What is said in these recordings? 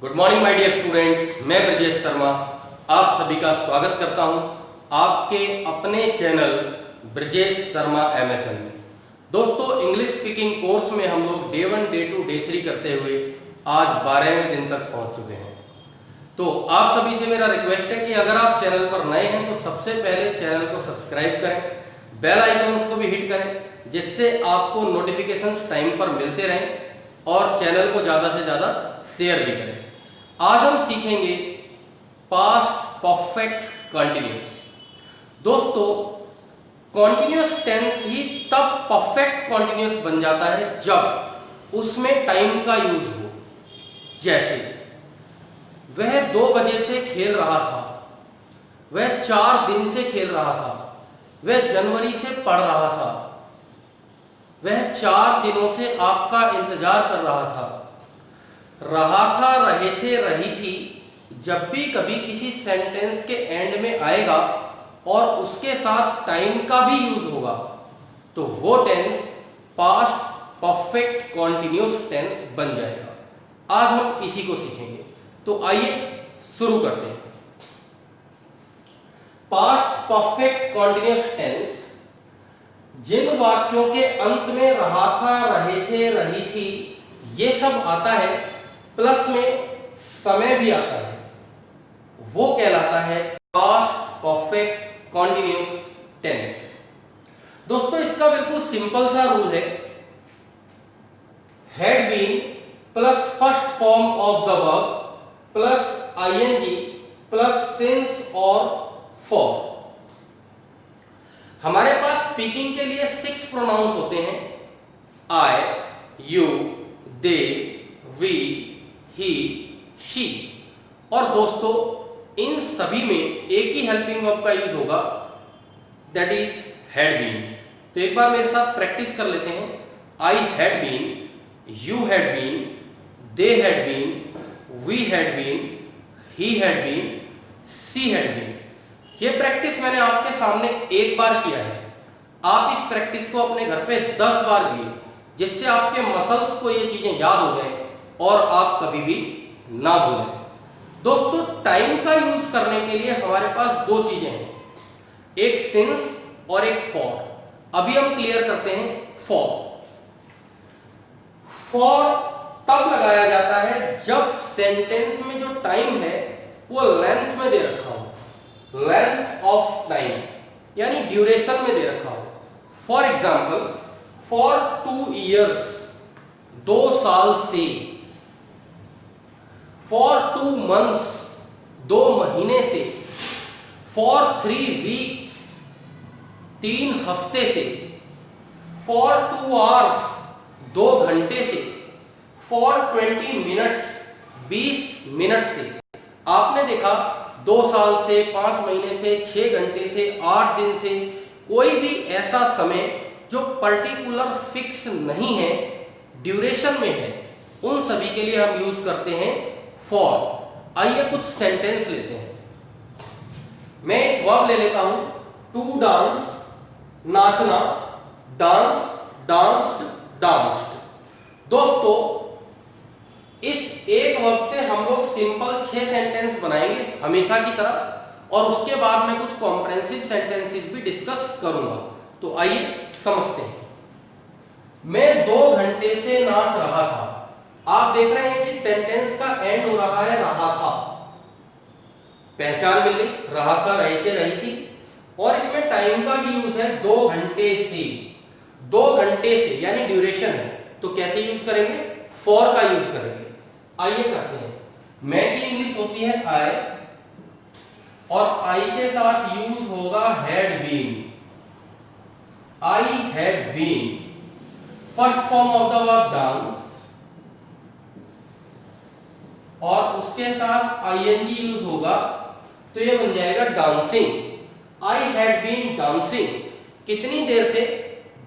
Good morning my dear students, मैं ब्रजेश शर्मा आप सभी का स्वागत करता हूं आपके अपने चैनल ब्रजेश शर्मा एमएसएन में। दोस्तों, इंग्लिश स्पीकिंग कोर्स में हम लोग डे 1, डे 2, डे 3 करते हुए आज 12वें दिन तक पहुंच चुके हैं। तो आप सभी से मेरा रिक्वेस्ट है कि अगर आप चैनल पर नए हैं तो सबसे पहले चैनल को सब्सक्राइब करें, बेल आइकन्स को भी हिट करें, जिससे आपको नोटिफिकेशंस टाइम पर मिलते रहें और चैनल को ज़्यादा से ज़्यादा शेयर भी करें। आज हम सीखेंगे पास्ट परफेक्ट कंटिन्यूअस। दोस्तों, कॉन्टिन्यूअस टेंस ही तब परफेक्ट कॉन्टिन्यूअस बन जाता है जब उसमें टाइम का यूज हो। जैसे वह 2 बजे से खेल रहा था, वह 4 दिन से खेल रहा था, वह जनवरी से पढ़ रहा था, वह 4 दिनों से आपका इंतजार कर रहा था, रहे थे, रही थी जब भी कभी किसी सेंटेंस के एंड में आएगा और उसके साथ टाइम का भी यूज होगा तो वो tense past perfect continuous tense बन जाएगा। आज हम इसी को सीखेंगे, तो आइए शुरू करते हैं। पास्ट परफेक्ट कॉन्टिन्यूअस टेंस जिन वाक्यों के अंत में रहा था, रहे थे, रही थी ये सब आता है, प्लस में समय भी आता है, वो कहलाता है पास्ट परफेक्ट कॉन्टिन्यूअस टेंस। दोस्तों, इसका बिल्कुल सिंपल सा रूल है, had been plus first form of the verb plus ING plus since और फॉर। हमारे पास स्पीकिंग के लिए 6 प्रोनाउंस होते हैं, I, you, they, we, he, she. और दोस्तों, इन सभी में एक ही हेल्पिंग वर्ब का यूज होगा, दैट इज हैड बीन। तो एक बार मेरे साथ प्रैक्टिस कर लेते हैं। I had been, you had been, they had been, we had been, he had been, she had been. ये प्रैक्टिस मैंने आपके सामने एक बार किया है। आप इस प्रैक्टिस को अपने घर पे 10 बार किए, जिससे आपके मसल्स को ये चीजें याद हो जाए और आप कभी भी ना भूलें। दोस्तों, टाइम का यूज करने के लिए हमारे पास 2 चीजें हैं, एक सिंस और एक फॉर। अभी हम क्लियर करते हैं फॉर। फॉर तब लगाया जाता है जब सेंटेंस में जो टाइम है वो लेंथ में दे रखा हो, लेंथ ऑफ टाइम यानी ड्यूरेशन में दे रखा हो। फॉर एग्जाम्पल, फॉर 2 years 2 साल से, फॉर 2 months 2 महीने से, फॉर 3 weeks 3 हफ्ते से, फॉर 2 hours 2 घंटे से, फॉर 20 minutes 20 मिनट से। आपने देखा 2 साल से, 5 महीने से, 6 घंटे से, 8 दिन से, कोई भी ऐसा समय जो पर्टिकुलर फिक्स नहीं है, ड्यूरेशन में है, उन सभी के लिए हम यूज करते हैं फॉर। आइए कुछ सेंटेंस लेते हैं। मैं एक वर्ब ले लेता हूं, टू डांस, नाचना, डांस, डांस्ड, डांस्ड। दोस्तों, इस एक वर्ब से हम लोग सिंपल 6 सेंटेंस बनाएंगे हमेशा की तरह, और उसके बाद मैं कुछ कॉम्प्रिहेंसिव सेंटेंसेस भी डिस्कस करूंगा। तो आइए समझते हैं। मैं 2 घंटे से नाच रहा था। आप देख रहे हैं कि सेंटेंस का एंड हो रहा है रहा था, पहचान मिल गई, रहा था, रहे थे, रही थी, और इसमें टाइम का भी यूज है 2 घंटे से। 2 घंटे से यानी ड्यूरेशन है, तो कैसे यूज करेंगे? फॉर का यूज करेंगे। आइए करते हैं। मैं की इंग्लिश होती है आई, और आई के साथ यूज होगा had been. I had been, first form of the verb dance, और उसके साथ आईएनजी यूज होगा, तो ये बन जाएगा dancing. I had been dancing. कितनी देर से?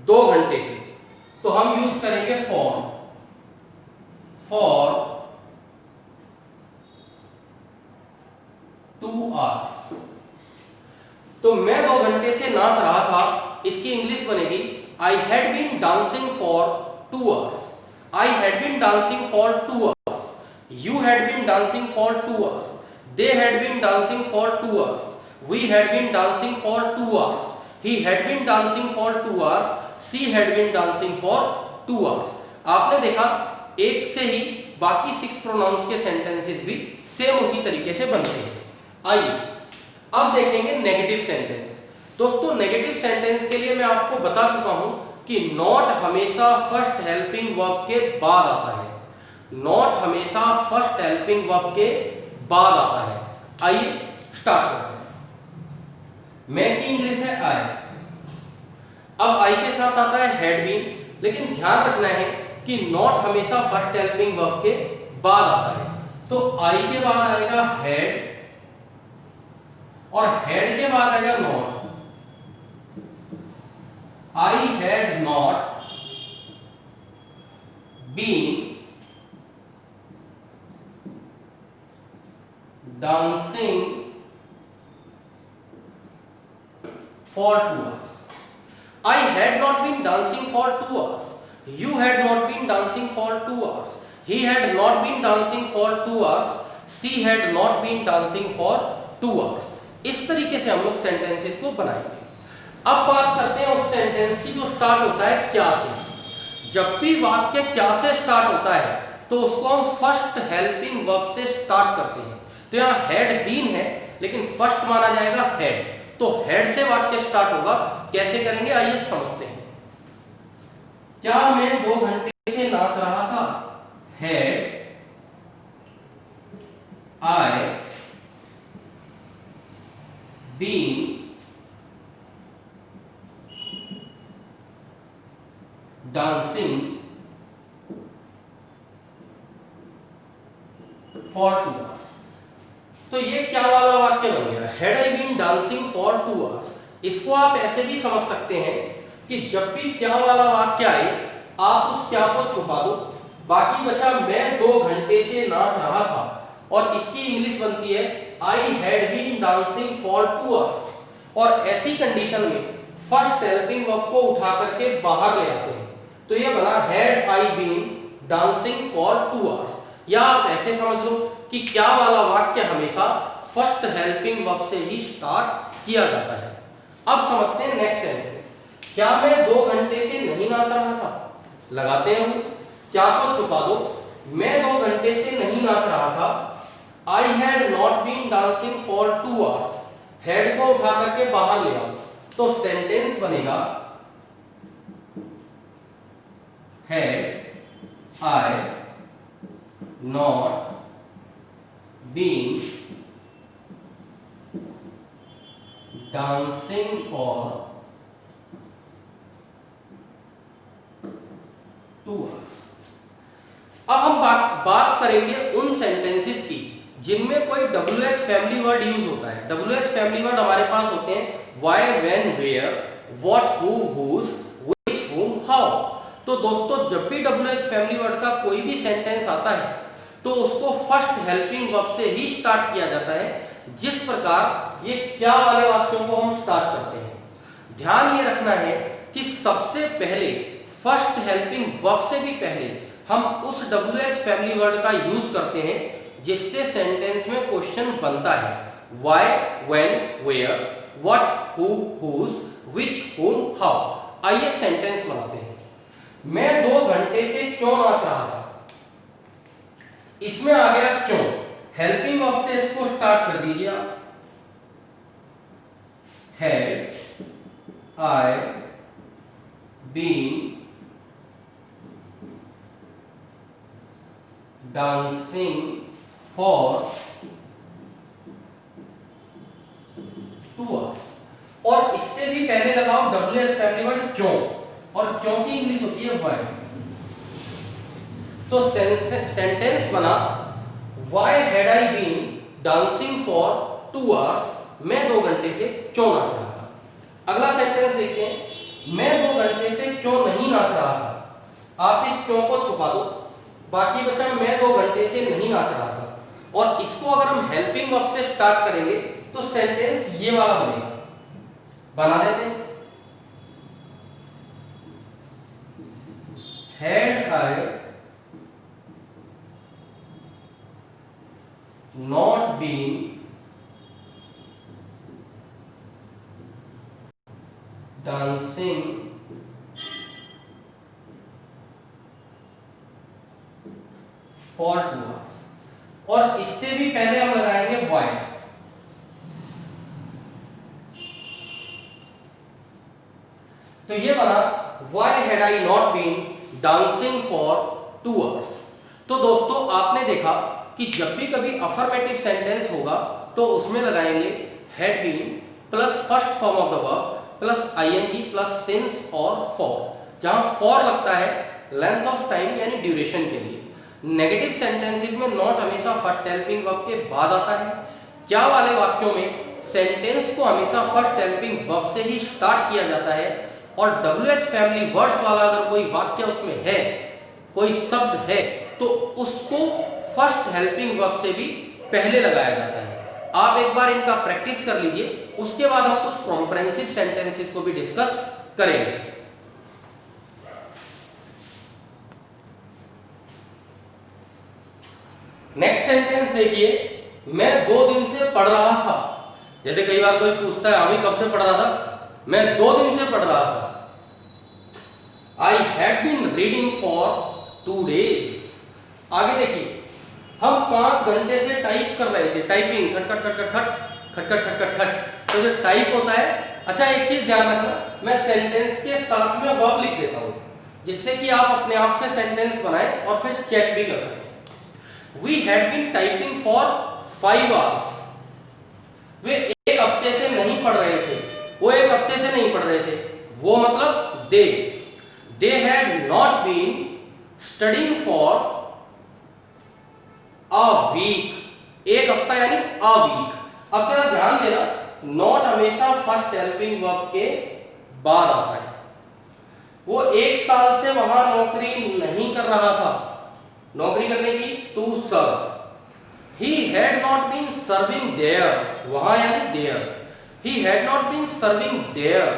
2 घंटे से। तो हम यूज करेंगे फॉर। For 2 hours। तो मैं 2 घंटे से नाच रहा था, इसकी इंग्लिश बनेगी I had been dancing for 2 hours। I had been dancing for 2 hours। You had been dancing for 2 hours. They had been dancing for 2 hours. We had been dancing for 2 hours. He had been dancing for 2 hours. She had been dancing for 2 hours. आपने देखा एक से ही बाकी 6 pronounce के sentences भी same उसी तरीके से बनते हैं। आइए अब देखेंगे नेगेटिव सेंटेंस। दोस्तों नेगेटिव सेंटेंस के लिए मैं आपको बता चुका हूं कि नॉट हमेशा फर्स्ट हेल्पिंग वर्ब के बाद आता है। नॉट हमेशा फर्स्ट हेल्पिंग वर्ब के बाद आता है। आइए स्टार्ट करते हैं। मैं की इंग्लिश है आई। अब आई के साथ आता है हैड बीन, लेकिन ध्यान रखना है कि नॉट हमेशा फर्स्ट हेल्पिंग वर्ब के बाद आता है। तो आई के बाद आएगा हैड और हैड के बाद आएगा not. I had not been dancing for 2 hours. I had not been dancing for 2 hours. You had not been dancing for 2 hours. He had not been dancing for 2 hours. She had not been dancing for 2 hours. इस तरीके से हम लोग sentences को बनाएंगे। अब बात करते हैं उस सेंटेंस की जो स्टार्ट होता है क्या से। जब भी वाक्य क्या से स्टार्ट होता है तो उसको हम फर्स्ट हेल्पिंग वर्ब से स्टार्ट करते हैं। तो यहाँ हैड बीन है लेकिन फर्स्ट माना जाएगा हैड, तो हैड से वाक्य स्टार्ट होगा। कैसे करेंगे आइए समझते हैं। क्या मैं 2 घंटे से नाच रहा था? Had I been dancing for 2 hours। तो ये क्या वाला वाक्य बन गया? Had I been dancing for 2 hours। इसको आप ऐसे भी समझ सकते हैं कि जब भी क्या वाला वाक्य आए आप उस क्या को छुपा दो। बाकी बचा मैं 2 घंटे से नाच रहा था और इसकी इंग्लिश बनती है I had been dancing for 2 hours। और ऐसी कंडीशन में फर्स्ट हेल्पिंग वर्ब को उठा करके बाहर ले आते हैं। तो ये बना had I been dancing for 2 hours। या आप ऐसे समझ लो कि क्या वाला वाक्य हमेशा फर्स्ट हेल्पिंग वर्ब से ही स्टार्ट किया जाता है। अब समझते हैं नेक्स्ट सेंटेंस। क्या मैं 2 घंटे से नहीं नाच रहा था? लगाते हैं क्या को छुपा दो। मैं 2 घंटे से नहीं नाच रहा था। I had not been dancing for 2 hours। Had को उठा करके बाहर ले आओ तो सेंटेंस बनेगा had I not been dancing for 2 hours। अब हम बात करेंगे उन सेंटेंसेस की जिनमें कोई WH फैमिली वर्ड यूज होता है। WH फैमिली वर्ड हमारे पास होते हैं why, when, where, what, who, whose, which, whom, how. तो दोस्तों जब भी WH फैमिली वर्ड का कोई भी सेंटेंस आता है तो उसको फर्स्ट हेल्पिंग वर्ब से ही स्टार्ट किया जाता है, जिस प्रकार ये क्या वाले वाक्यों को हम स्टार्ट करते हैं। ध्यान ये रखना है कि सबसे पहले फर्स्ट हेल्पिंग वर्ब से भी पहले हम उस WH फैमिली वर्ड का यूज करते हैं जिससे सेंटेंस में क्वेश्चन बनता है। Why, when, where, what, who, whose, which, whom, how. आइए सेंटेंस बनाते हैं। मैं 2 घंटे से क्यों नाच रहा था? इसमें आ गया क्यों। हेल्पिंग वर्ब से इसको स्टार्ट कर दीजिए आप। Had I been dancing for 2 hours। और इससे भी पहले लगाओ WH फैमिली वर्ड क्यों, और क्यों की इंग्लिश होती है व्हाई। तो सेंटेंस बना why had I been dancing for 2 hours। मैं 2 घंटे से क्यों नाच रहा था। अगला सेंटेंस देखते हैं। मैं 2 घंटे से क्यों नहीं नाच रहा था। आप इस क्यों को छुपा दो। बाकी बचा मैं 2 घंटे से नहीं नाच रहा था। और इसको अगर हम हेल्पिंग वर्ब से स्टार्ट करेंगे तो सेंटेंस ये वाला बनेगा। बना देते हैं। Had I dancing for 2 hours, और इससे भी पहले हम लगाएंगे व्हाई। तो ये बना why had I not been dancing for 2 hours. तो दोस्तों आपने देखा कि जब भी कभी अफर्मेटिव सेंटेंस होगा तो उसमें लगाएंगे had been plus first form of the verb plus ING plus since और फॉर। जहां फॉर लगता है लेंथ ऑफ टाइम यानी ड्यूरेशन के लिए। नेगेटिव सेंटेंसेस में नॉट हमेशा फर्स्ट हेल्पिंग वर्ब के बाद आता है। क्या वाले वाक्यों में सेंटेंस को हमेशा फर्स्ट हेल्पिंग वर्ब से ही स्टार्ट किया जाता है, और WH फैमिली वर्ड्स वाला अगर कोई वाक्य उसमें है, कोई शब्द है, तो उसको फर्स्ट हेल्पिंग वर्ब से भी पहले लगाया जाता है। आप एक बार इनका प्रैक्टिस कर लीजिए, उसके बाद हम कुछ कॉम्प्रिहेंसिव सेंटेंसेस को भी डिस्कस करेंगे। नेक्स्ट सेंटेंस देखिए, मैं 2 दिन से पढ़ रहा था। जैसे कई बार कोई पूछता है अभी कब से पढ़ रहा था, मैं 2 दिन से पढ़ रहा था। I had been reading for 2 days। आगे देखिए, हम 5 घंटे से टाइप कर रहे थे, टाइपिंग खट खट खट खट खट खट खट खट खट खट। तो जो टाइप होता है, अच्छा एक चीज ध्यान रखना, मैं सेंटेंस के साथ में वर्ब लिख देता हूं, जिससे कि आप अपने आप से सेंटेंस बनाएं और फिर चेक भी कर सकें। We had been typing for 5 hours। वे एक हफ्ते से नहीं पढ़ रहे थे, वो एक हफ्ते से नहीं पढ़ रहे थे, वो मतलब they had not been studying for a week। एक हफ्ता यानी a week। अब जरा ध्यान देना, नॉट हमेशा फर्स्ट हेल्पिंग वर्ब के बाद आता है। वो 1 साल से वहां नौकरी नहीं कर रहा था, नौकरी करने की to serve. He had not been serving there, वहां यानी there। He had not been serving there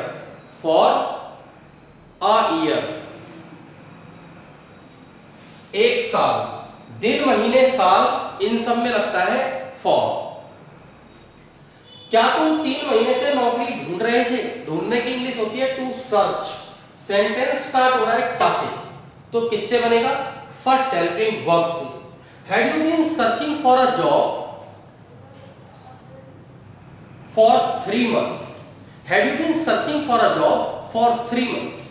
for a year। 1 साल, दिन महीने साल इन सब में लगता है for। क्या तुम 3 महीने से नौकरी ढूंढ रहे थे? ढूंढने की इंग्लिश होती है टू सर्च। सेंटेंस स्टार्ट हो रहा है क्या से, तो किससे बनेगा? फर्स्ट हेल्पिंग वर्ब से। Had you been searching for a job for 3 months? Had you been searching for a job for 3 months?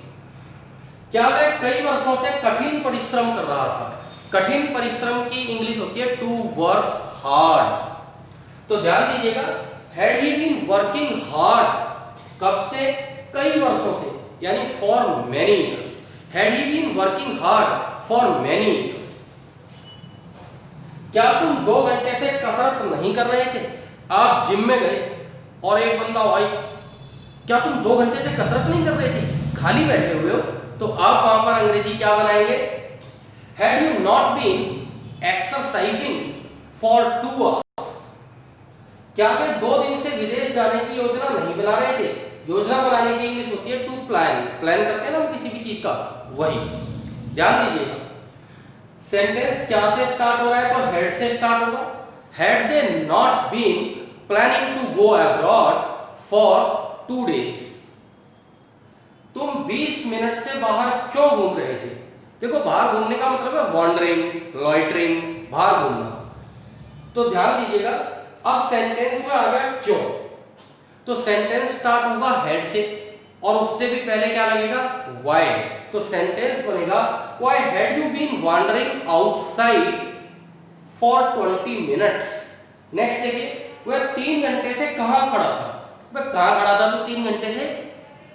क्या वह कई वर्षों से कठिन परिश्रम कर रहा था? कठिन परिश्रम की इंग्लिश होती है टू वर्क हार्ड। तो ध्यान दीजिएगा, had he been working hard, कब से? कई वर्षों से, यानी for many years। Had he been working hard for many years? क्या तुम 2 घंटे से कसरत नहीं कर रहे थे? आप जिम में गए और एक बंदा भाई, क्या तुम 2 घंटे से कसरत नहीं कर रहे थे, खाली बैठे हुए हो? तो आप वहां पर अंग्रेजी क्या बनाएंगे? Had you not been exercising for 2 hours? क्या वे 2 दिन से विदेश जाने की योजना नहीं बना रहे थे? योजना बनाने की इंग्लिश होती है टू प्लान। प्लान करते हैं ना हम किसी भी चीज का, वही। ध्यान दीजिएगा, सेंटेंस क्या से स्टार्ट हो रहा है? तो हैड से स्टार्ट होगा। Had they not been planning to go abroad for 2 days? तुम 20 मिनट से बाहर क्यों घूम रहे थे? देखो, बाहर घूमने का मतलब है वॉन्डरिंग, लॉइटरिंग, बाहर घूमना। तो ध्यान दीजिएगा, अब सेंटेंस में आ गया क्यों। तो सेंटेंस स्टार्ट होगा हेड से, और उससे भी पहले क्या लगेगा? व्हाई। तो सेंटेंस बनेगा why had you been wandering outside for 20 minutes. Next देखिए, वह 3 घंटे से कहां खड़ा था? वह कहां खड़ा था तो 3 घंटे से?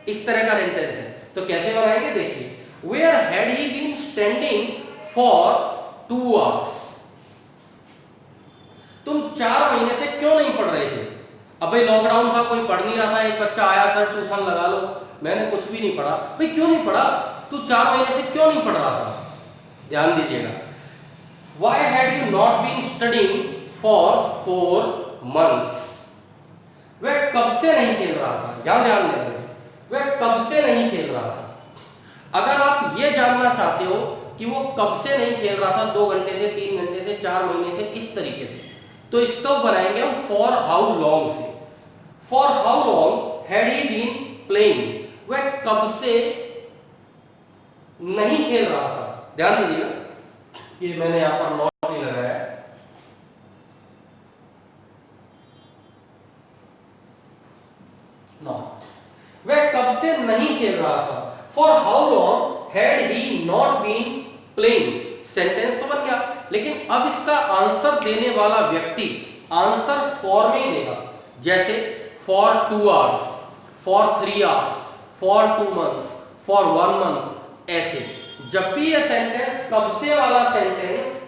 इस तरह का सेंटेंस है, तो कैसे बनाएंगे? देखिए, where had he been standing for 2 hours? तुम 4 महीने से क्यों नहीं पढ़ रहे थे? अब भाई लॉकडाउन था, कोई पढ़ नहीं रहा था, एक बच्चा आया, सर ट्यूशन लगा लो। मैंने कुछ भी नहीं पढ़ा। भाई क्यों नहीं पढ़ा? तू 4 महीने से क्यों नहीं पढ़ रहा था? ध्यान दीजिएगा, Why had you not been studying for 4 months? वह कब से नहीं खेल रहा था? ध्यान देना, वह कब से नहीं खेल रहा था। अगर आप ये जानना चाहते हो कि वो कब से नहीं खेल रहा था, 2 घंटे से, 3 घंटे से, 4 महीने से, इस तरीके से, तो इसको बनाएंगे हम फॉर हाउ लॉन्ग से। For how long had he been playing? वह कब से नहीं खेल रहा था। ध्यान दीजिएगा, ये मैंने यहां पर नोट नहीं लगाया है। वह कब से नहीं खेल रहा था। For how long had he not been playing. Sentence तो बन गया, लेकिन अब इसका आंसर देने वाला व्यक्ति आंसर फॉर में ही देगा। जैसे for 2 hours, for 3 hours, for 2 months, for 1 month. ऐसे जब भी ये सेंटेंस कब से वाला सेंटेंस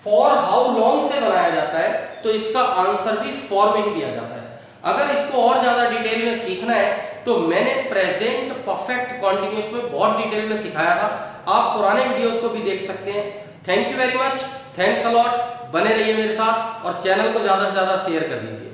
फॉर हाउ लॉन्ग से बनाया जाता है तो इसका आंसर भी फॉर में ही दिया जाता है। अगर इसको और ज्यादा डिटेल में सीखना है तो मैंने प्रेजेंट परफेक्ट कॉन्टिन्यूअस में बहुत डिटेल में सिखाया था, आप पुराने वीडियोस को भी देख सकते हैं। Thank you very much, thanks a lot. बने रहिए मेरे साथ और चैनल को ज्यादा से ज्यादा शेयर कर दीजिए।